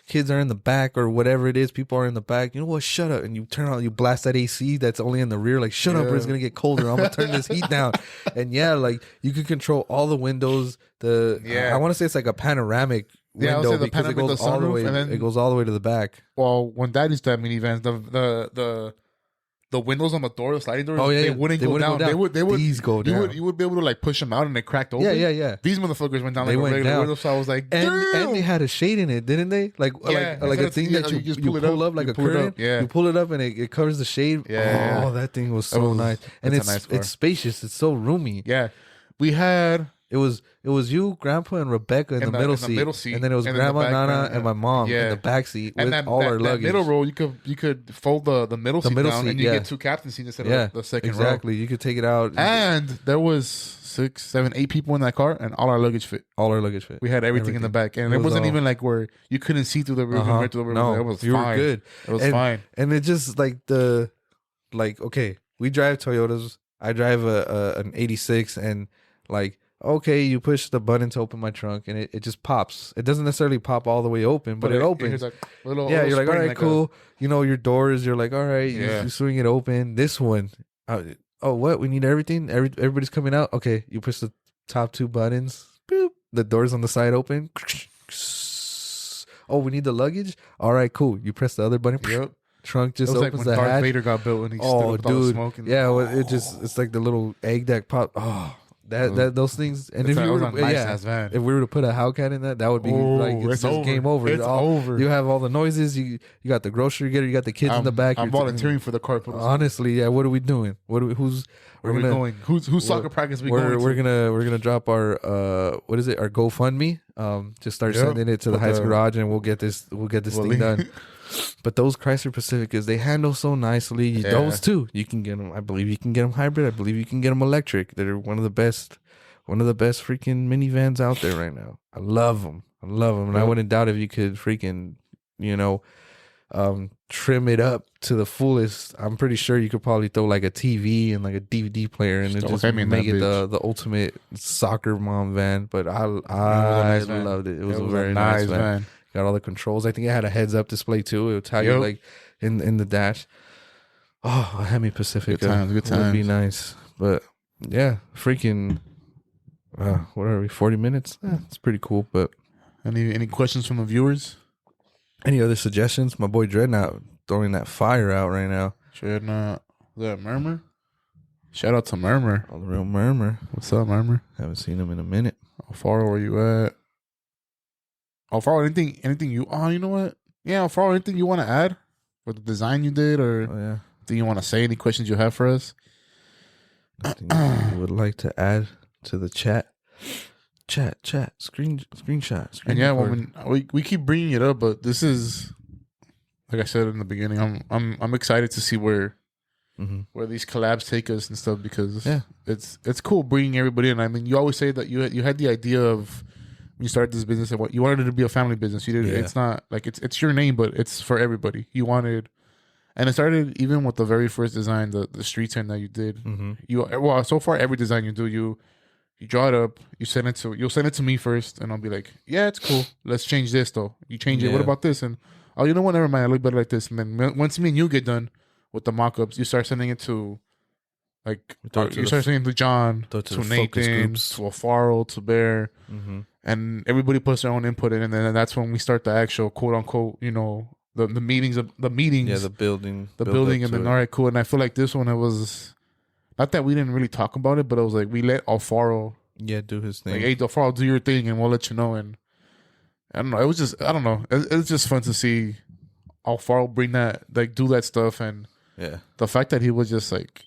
kids are in the back or whatever it is. People are in the back. You know what? Shut up. And you you blast that AC that's only in the rear. Like, shut up or it's going to get colder. I'm going to turn this heat down. And like, you can control all the windows. I want to say it's like a panoramic window because it goes all the way. It goes all the way to the back. Well, when Dad used to have minivans, the windows on the door, the sliding doors, they wouldn't go down. They would go down. You would be able to like push them out and they cracked open. Yeah. These motherfuckers went down like a regular window. So I was like, damn. And they had a shade in it, didn't they? Like a thing that you just pull up like a curtain. Yeah. You pull it up and it covers the shade. Yeah. Oh, that thing was so nice. And it's spacious. It's so roomy. Yeah. We had. It was you, Grandpa, and Rebecca in the middle seat, and then it was Grandma, Nana, and my mom in the back seat with all our luggage. That middle row, you could fold the middle seat down, and you get two captain seats instead of the second row. Exactly, you could take it out. And there was 6, 7, 8 people in that car, and all our luggage fit. We had everything in the back, and it wasn't even like where you couldn't see through the roof and right through the roof. No, it was you fine. were good. It was fine. And it just okay, we drive Toyotas. I drive an 86, and okay, you push the button to open my trunk, and it just pops. It doesn't necessarily pop all the way open, but it opens. You're like, all right, cool. Your doors, you're like, all right, you swing it open. This one, what? We need everything? Everybody's coming out? Okay, you push the top 2 buttons. Boop. The doors on the side open. Oh, we need the luggage? All right, cool. You press the other button. Yep. Trunk just opens like when the Darth hatch. Vader got built and he stood with all the smoke. It's like the little egg that pop. Oh. Those things, and if we were to put a Hellcat in that would be it's just game over. It's over. You have all the noises. You got the grocery getter. You got the kids in the back. I'm volunteering for the car. Honestly, what are we doing? Where are we going? Who's soccer practice? We're gonna drop our what is it? Our GoFundMe. Just start sending it to the Heights Garage, and we'll get this thing done. But those Chrysler Pacificas, they handle so nicely. Yeah. Those too, you can get them. I believe you can get them hybrid. I believe you can get them electric. They're one of the best freaking minivans out there right now. I love them. And I wouldn't doubt if you could freaking, trim it up to the fullest. I'm pretty sure you could probably throw like a TV and like a DVD player and just make it the ultimate soccer mom van. But I loved it. It was a very nice van. Got all the controls. I think it had a heads up display too. It would tell you like in the dash. Oh, a Hemi Pacifica. Good times. Would be nice. But yeah, freaking what are we? 40 minutes? It's pretty cool. But any questions from the viewers? Any other suggestions? My boy Dreadnought throwing that fire out right now. Dreadnought. Is that Murmur? Shout out to Murmur. Oh, the real Murmur. What's up, Murmur? Haven't seen him in a minute. Alfaro, where you at? Alfaro, anything you... Oh, you know what? Yeah, Alfaro, anything you want to add? For the design you did? Or anything you want to say? Any questions you have for us? Anything you would like to add to the chat? Chat, screenshot. And yeah, we keep bringing it up, but this is, like I said in the beginning, I'm excited to see where these collabs take us and stuff, because it's cool bringing everybody in. I mean, you always say that you had the idea of when you started this business and what you wanted it to be a family business. You did. Yeah. It's not like it's your name, but it's for everybody. You wanted, and it started even with the very first design, the street sign that you did. So far every design you do, you draw it up, you'll send it to me first, and I'll be like, yeah, it's cool. Let's change this though. You change it. What about this? And oh, you know what? Never mind. I look better like this. And then once me and you get done with the mock-ups, you start sending it to you start sending it to John, to Nathan, to Alfaro, to Bear, and everybody puts their own input in, and then that's when we start the actual quote unquote, the meetings. Yeah, the building, and then all right, cool. And I feel like this one, it was. Not that we didn't really talk about it, but it was like we let Alfaro do his thing. Like, hey, Alfaro, do your thing, and we'll let you know. And I don't know. It was just It was just fun to see Alfaro bring that, like, do that stuff, and the fact that he was just like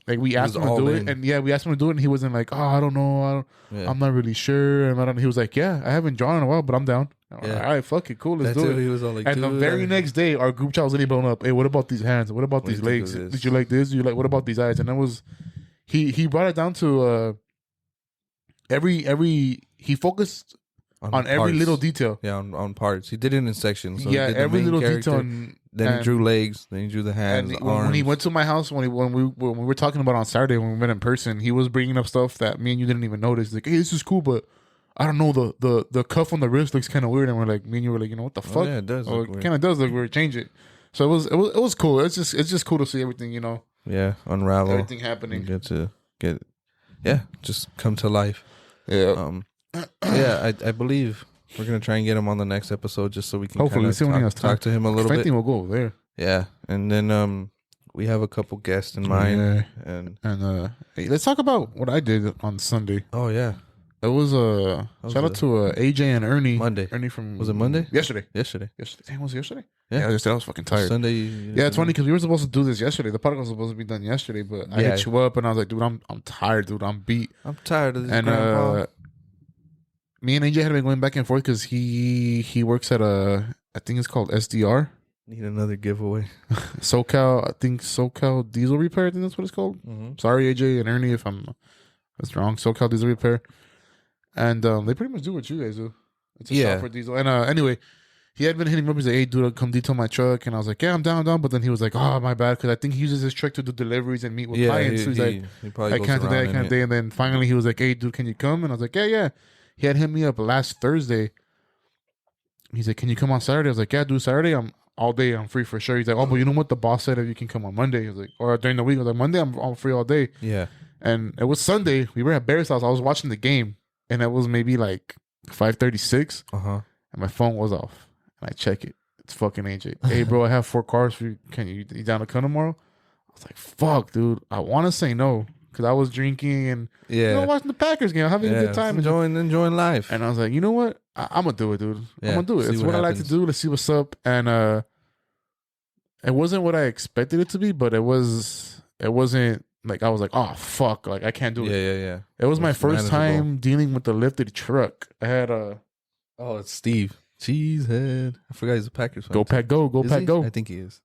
we asked him to do it, and we asked him to do it, and he wasn't like, oh, I don't know, I'm not really sure, and he was like, yeah, I haven't drawn in a while, but I'm down. All right, fuck it, cool, let's do it. He was all like, and the very next day, our group chat was already blown up. Hey, what about these hands? What about these legs? Did you like this? What about these eyes? And that was, he brought it down to he focused on every little detail. Yeah, on parts. He did it in sections. So every little detail. Then he drew legs. Then he drew the hands, and arms. When he went to my house, when we were talking about on Saturday when we met in person, he was bringing up stuff that me and you didn't even notice. Like, hey, this is cool, but I don't know, the cuff on the wrist looks kind of weird. And we're like, me and you were like, you know what the fuck? Yeah, it does. It kind of does look weird. Change it. So it was cool. It's just cool to see everything, Yeah, unravel. Everything happening. Just come to life. Yeah. I believe we're gonna try and get him on the next episode just so we can hopefully talk to him a little bit. I think we'll go over there. Yeah, and then we have a couple guests in mind. Yeah. And hey, let's talk about what I did on Sunday. Oh yeah. It was shout out to AJ and Ernie. Monday. Ernie from... Was it Monday? Yesterday. Damn, was it yesterday? Yeah, yesterday. I was fucking tired. Sunday. Yeah, it's funny because we were supposed to do this yesterday. The podcast was supposed to be done yesterday, but I hit you up and I was like, dude, I'm tired, dude. I'm beat. I'm tired of this. And me and AJ had been going back and forth because he works at I think it's called SDR. Need another giveaway. SoCal Diesel Repair. I think that's what it's called. Sorry, AJ and Ernie, if that's wrong. SoCal Diesel Repair. And they pretty much do what you guys do. It's a software diesel. And anyway, he had been hitting me up. He's like, hey, dude, come detail my truck. And I was like, yeah, I'm down. But then he was like, oh, my bad. Because I think he uses his truck to do deliveries and meet with clients. So he's like, I can't do that. I can't do that. And then finally he was like, hey, dude, can you come? And I was like, yeah. He had hit me up last Thursday. He's like, can you come on Saturday? I was like, yeah, dude, Saturday, I'm all day. I'm free for sure. He's like, oh, but you know what? The boss said if you can come on Monday. He was like, or during the week. I was like, Monday, I'm free all day. Yeah. And it was Sunday. We were at Bear's house. I was watching the game. And it was maybe like 5:36. And my phone was off. And I check it. It's fucking AJ. Hey, bro, I have 4 cars for you. You down to come tomorrow? I was like, fuck, dude. I want to say no. Because I was drinking and watching the Packers game, having a good time. Enjoying life. And I was like, you know what? I'm going to do it, dude. I'm going to do it. It's what I like to do. Let's see what's up. And it wasn't what I expected it to be, but it wasn't. Like, I was like, oh, fuck. Like, I can't do it. Yeah. It was my first time dealing with the lifted truck. I had oh, it's Steve. Cheesehead. I forgot he's a Packers fan. Go Pack Go. Go Pack Go. I think he is.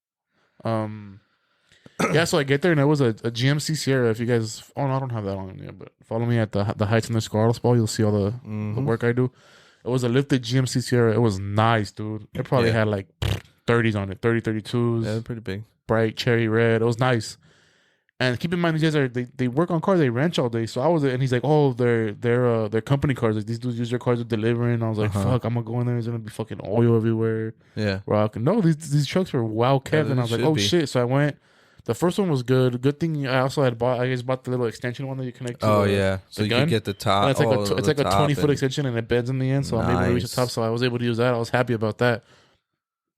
Yeah, so I get there and it was a GMC Sierra. If you guys, no, I don't have that on yet, but follow me at the Heights in the Scarlet Ball. You'll see all the work I do. It was a lifted GMC Sierra. It was nice, dude. It probably had like 30s on it, 32s. Yeah, they're pretty big. Bright cherry red. It was nice. And keep in mind, these guys they work on cars. They ranch all day. So I was, and he's like, oh, they're company cars. Like these dudes use their cars to delivering. I was like, fuck, I'm gonna go in there. There's gonna be fucking oil everywhere. Yeah. No, these trucks were well kept, and I was like, oh shit. So I went. The first one was good. Good thing I also had bought. I just bought the little extension one that you connect to. Oh yeah, so you can get the top. And it's like a 20-foot extension, and it bends in the end. So I'm able to reach the top. So I was able to use that. I was happy about that.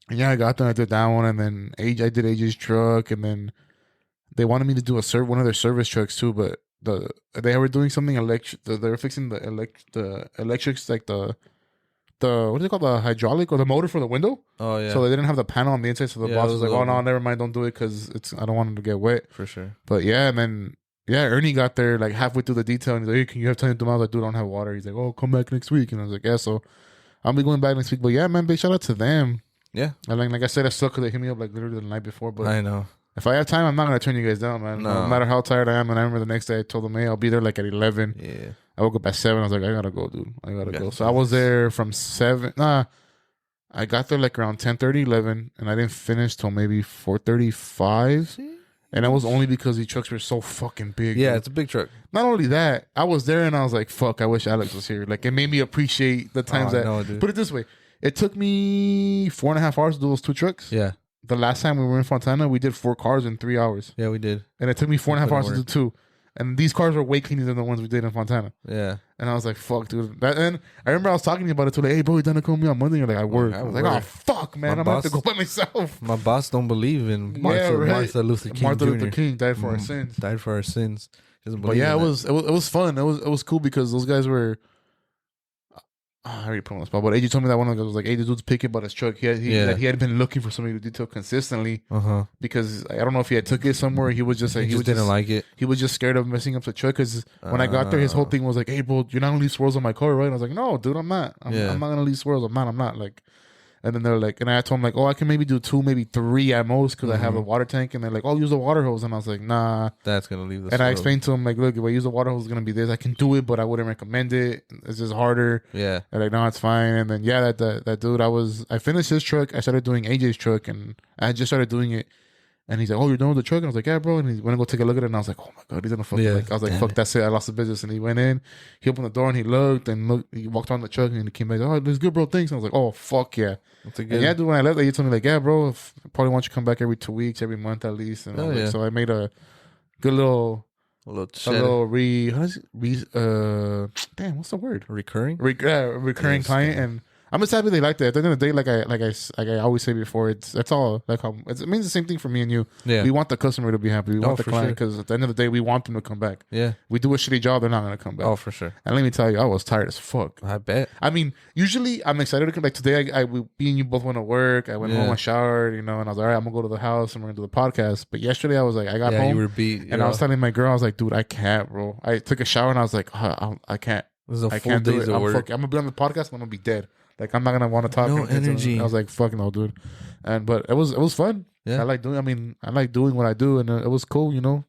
And yeah, I got there. I did that one, and then I did AJ's truck, and then they wanted me to do one of their service trucks too. But they were doing something electric. They were fixing the electrics, like the what do they call the hydraulic or the motor for the window? Oh yeah. So they didn't have the panel on the inside. So the boss was like, "Oh no, never mind, don't do it because I don't want it to get wet." For sure. But yeah, and then Ernie got there like halfway through the detail, and he's like, "Hey, can you have time to do?" I was like, "Dude, I don't have water." He's like, "Oh, come back next week." And I was like, "Yeah." So I'll be going back next week. But yeah, man, big shout out to them. Yeah. And like I said, I suck because they hit me up like literally the night before. But I know. If I have time, I'm not gonna turn you guys down, man. No matter how tired I am. And I remember the next day I told them, "Hey, I'll be there like at 11." Yeah. I woke up at 7. I was like, I gotta go, dude. I gotta go. So I was there from 7. I got there like around 10:30, 11, and I didn't finish till maybe 4:35. And that was only because these trucks were so fucking big. Yeah, dude. it's a big truck. Not only that, I was there and I was like, fuck, I wish Alex was here. Like, it made me appreciate the times put it this way, it took me 4.5 hours to do those 2 trucks. Yeah. The last time we were in Fontana, we did 4 cars in 3 hours. Yeah, we did. And it took me 4.5 hours to do 2. And these cars were way cleaner than the ones we did in Fontana. Yeah. And I was like, fuck, dude. And I remember I was talking to you about it too. Like, hey, bro, you done to call me on Monday? You're like, I work. I was like, oh, fuck, man. I'm going to have to go by myself. My boss don't believe in Martin Luther King Martin Jr. Luther King died for our sins. Died for our sins. But yeah, it was fun. It was cool because those guys were... I already put on the spot, but AJ told me that one of them was like, "Hey, this dude's picky about his truck. He had been looking for somebody to detail consistently because I don't know if he had took it somewhere. He was just like, he didn't like it. He was just scared of messing up the truck because when I got there, his whole thing was like, "Hey, bro, you're not gonna leave swirls on my car, right?" And I was like, "No, dude, I'm not. I'm not gonna leave swirls. I'm not like." And then they're like, and I told them like, "Oh, I can maybe do 2, maybe 3 at most because I have a water tank." And they're like, "Oh, use the water hose." And I was like, "Nah, that's gonna leave the." And I explained to them like, "Look, if I use the water hose, it's gonna be this. I can do it, but I wouldn't recommend it. It's just harder." Yeah. And like, no, it's fine. And then that dude, I finished his truck. I started doing AJ's truck, and I just started doing it. And he's like, "Oh, you're done with the truck?" And I was like, "Yeah, bro." And he went to go take a look at it, and I was like, "Oh my god, he's gonna fuck." I was like, "Fuck, that's it. I lost the business." And he went in, he opened the door, and he looked. He walked on the truck, and he came back. "Oh, it's good, bro. Thanks." And I was like, "Oh, fuck yeah." And yeah, dude. When I left, he told me like, "Yeah, bro. Probably want you to come back every 2 weeks, every month at least." And like, so I made a good little. damn, what's the word? Recurring client. And I'm just happy they liked it. At the end of the day, like I always say before, that's all. Like it means the same thing for me and you. Yeah. We want the customer to be happy. We want the client because at the end of the day, we want them to come back. Yeah. We do a shitty job, they're not gonna come back. Oh, for sure. And let me tell you, I was tired as fuck. I bet. I mean, usually I'm excited to come. Like today, me and you both went to work. I went home, I showered, and I was like, all right, I'm gonna go to the house and we're gonna do the podcast. But yesterday, I was like, I got home. You were beat. And I was telling my girl, I was like, dude, I can't, bro. I took a shower and I was like, I can't. This is a full day's of work. I'm gonna be on the podcast and I'm gonna be dead. Like I'm not gonna want to talk. No energy. I was like, "Fuck no, dude," but it was fun. Yeah, I like doing what I do, and it was cool.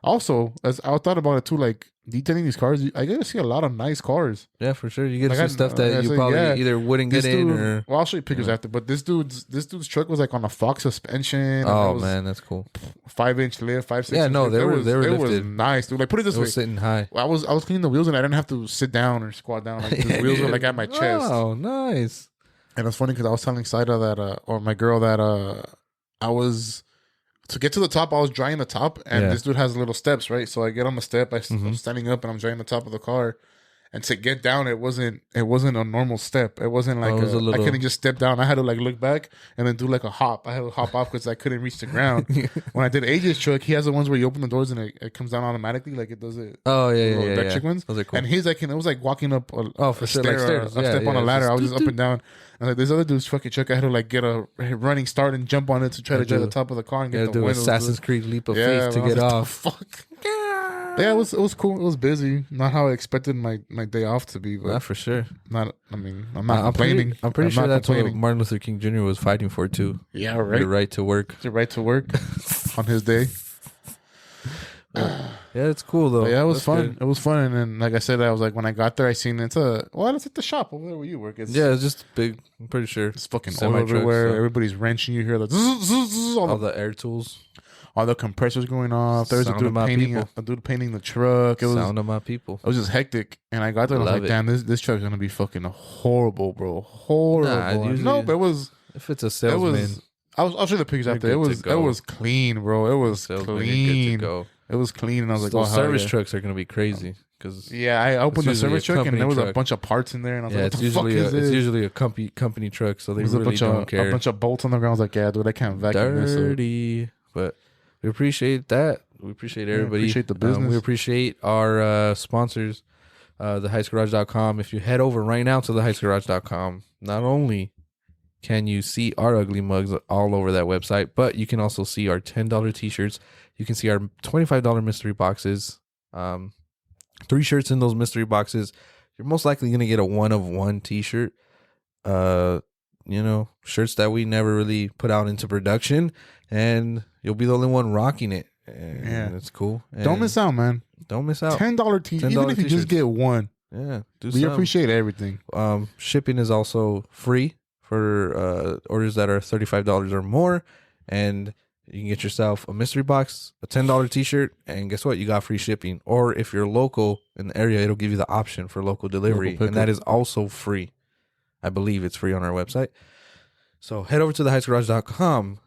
Also, as I thought about it too, like detailing these cars, I get to see a lot of nice cars. Yeah, for sure. You get to see stuff that you probably either wouldn't get in or. Well, I'll show you pictures after. But this dude's truck was like on a Fox suspension. Oh man, that's cool. 5-inch lift, 5-6. Yeah, no, they were lifted. It was nice, dude. Like put it this way, was sitting high. I was cleaning the wheels and I didn't have to sit down or squat down. Like the wheels were like at my chest. Oh, nice. And it's funny because I was telling Saida that, or my girl that, I was to get to the top. I was drying the top, and this dude has little steps, right? So I get on the step. I'm standing up, and I'm drying the top of the car. And to get down, it wasn't a normal step. It wasn't like I couldn't just step down. I had to like look back and then do like a hop. I had to hop off because I couldn't reach the ground. When I did AJ's truck, he has the ones where you open the doors and it comes down automatically, like it does it. Oh yeah, electric ones. Those are cool. And his it was like walking up. For sure, like stairs. A step on a ladder. I was just up and down. And like this other dude's fucking truck, I had to like get a running start and jump on it to try to drive the top of the car and get the windows. Assassin's Creed leap of faith to get off. Fuck. Yeah, it was cool. It was busy. Not how I expected my day off to be, but not for sure. Not. I mean, I'm not complaining. I'm pretty sure that's what Martin Luther King Jr. was fighting for too. Yeah, right. The right to work. The right to work on his day. Yeah, it's cool though. But yeah, it was fun. Good. It was fun, and then like I said, I was like, when I got there, I seen it's at the shop over there where you work. It's just big. I'm pretty sure it's fucking oil everywhere. So. Everybody's wrenching. You hear all the air tools, all the compressors going off. There's a dude painting the truck. It was sound of my people. It was just hectic, and I got there and I was like, damn, this truck's gonna be fucking horrible, bro. Horrible. No, but it was. If it's a salesman, I'll show you the pictures after. It was clean, bro. It was clean. It was clean, and I was like, those service trucks are gonna be crazy. Cause I opened the service truck, and there was a bunch of parts in there, and I was like, what the fuck is this? It's usually a company truck, so they really don't care. A bunch of bolts on the ground. I was like, yeah, dude, I can't vacuum this. Dirty, but we appreciate that. We appreciate everybody. We appreciate the business. We appreciate our sponsors, theheightsgarage.com. If you head over right now to theheightsgarage.com, not only can you see our ugly mugs all over that website, but you can also see our $10 t-shirts. You can see our $25 mystery boxes. 3 shirts in those mystery boxes. You're most likely going to get a 1-of-1 t-shirt. Shirts that we never really put out into production, and you'll be the only one rocking it. And it's cool. And don't miss out, man. Don't miss out. $10 t-shirt. Even if you just get one. Yeah. We appreciate everything. Shipping is also free for orders that are $35 or more, and you can get yourself a mystery box, a $10 t-shirt, and guess what? You got free shipping. Or if you're local in the area, it'll give you the option for local delivery, and that is also free. I believe it's free on our website. So head over to theheightsgarage.com.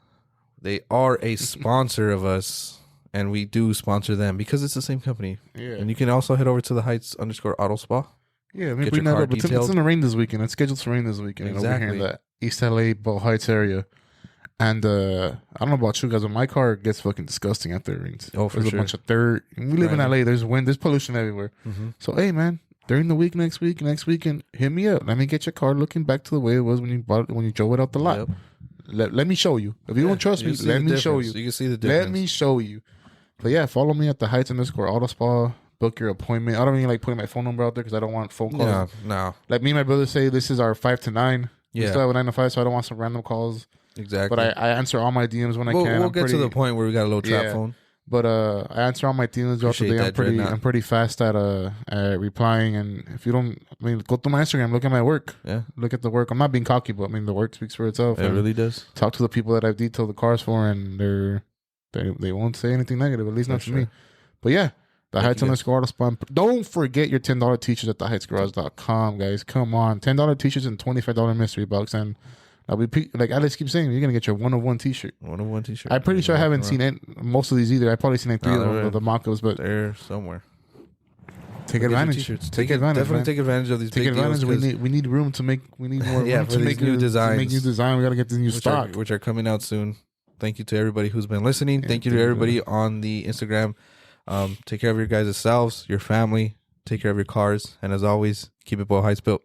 They are a sponsor of us, and we do sponsor them because it's the same company. Yeah. And you can also head over to the_Heights_Auto Spa. Yeah, maybe it's in the rain this weekend. It's scheduled to rain this weekend. Exactly. Over here in the East LA, Bow Heights area. And I don't know about you guys, but my car gets fucking disgusting after it rains. Oh, for There's sure. a bunch of dirt. And we live in LA. There's wind. There's pollution everywhere. Mm-hmm. So, hey, man, during the week, next weekend, hit me up. Let me get your car looking back to the way it was when you drove it out the lot. Yep. Let me show you. If you don't trust me, let me show you. You can see the difference. Let me show you. But yeah, follow me at the Heights_Auto Spa. Book your appointment. I don't even like putting my phone number out there because I don't want phone calls. No. Like me and my brother say, this is our 5 to 9. Yeah. We still have a 9 to 5, so I don't want some random calls. Exactly. But I answer all my DMs when I can. We'll get to the point where we got a little trap phone. But I answer all my DMs throughout the day. I'm pretty fast at replying. And if you don't, go through my Instagram, look at my work. Yeah. Look at the work. I'm not being cocky, but the work speaks for itself. It really does. Talk to the people that I've detailed the cars for, and they won't say anything negative, at least not to me. But yeah. The Heights_Auto Spa. Don't forget your $10 t-shirts at theheightsgarage.com, guys. Come on. $10 t-shirts and $25 mystery box. And like Alex keeps saying, you're going to get your 1-of-1 t-shirt. 1-of-1 t-shirt. I'm pretty sure I haven't seen most of these either. I've probably seen like 3 of the mock-ups, but they're somewhere. Take advantage. Take advantage. Definitely take advantage of these big deals. We need room to make. We need more room to make new designs. To make new design. We got to get this new stock, which are coming out soon. Thank you to everybody who's been listening. Thank you to everybody on the Instagram. Take care of your guys' selves, your family. Take care of your cars. And as always, keep it Bow Heights built.